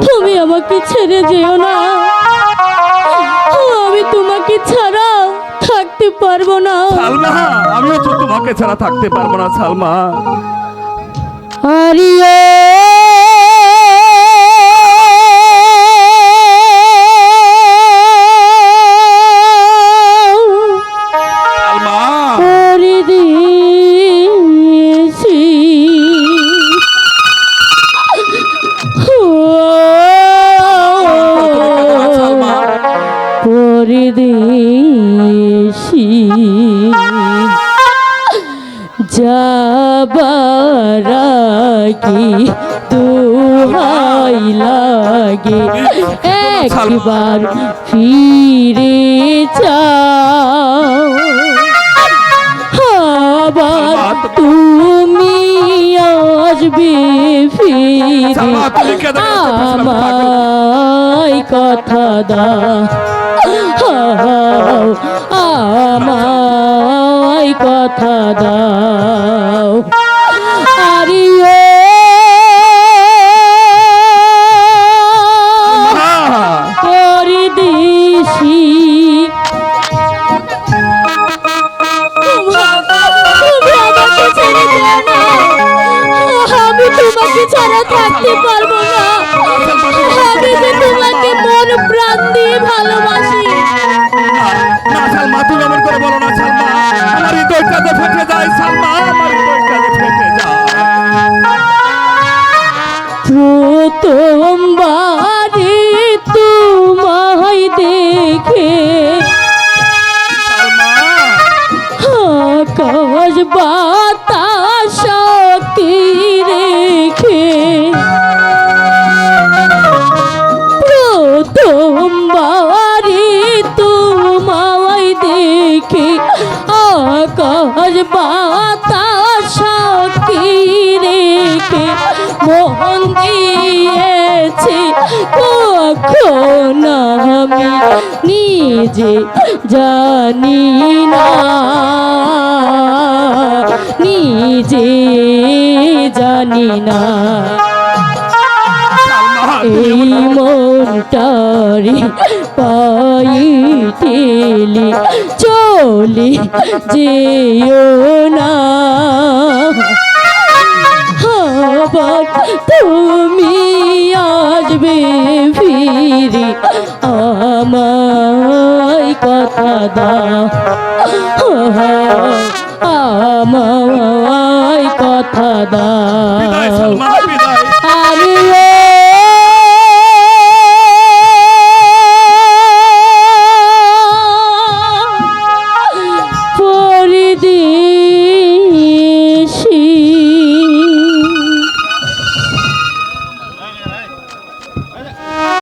তুমি আমাকে ছেড়ে যেও না, আমি তোমাকে ছাড়া থাকতে পারবো না। সালমা, আমিও তো তোমাকে ছাড়া থাকতে পারবো না সালমা। আরিয়ে পরদেশি যাবার আগে দোহাই লাগে একবার ফিরে যাও, আবার তুমি আসবে ফিরে, আমায় কথা দাও, আমায় কথা দাও। আরিও পরদেশি, আমি তোমাকে ছাড়া থাকতে পারবো না, আমি যে তোমাকে মন প্রাণ দিয়ে ভালোবাসি। না সালমা, তুমি এমন করে বলো না সালমা, আমার হৃদয়টা যে ফেটে যায় সালমা, আমার হৃদয়টা যে ফেটে যায়। প্রথমবারে তোমায় দেখে আকাশ বাতাস সাথে রেখে, প্রথমবারে তোমায় দেখে আকাশ বাতাস সাথে রেখে মন দিয়েছে কখন আমি নিজে জানি না, নিজে জানি না। এই মনটারে পাই ঠেলে চলে যেও না, আবার তুমি আসবে ফিরে, আমায় কথা দাও, আমায় কথা দাও।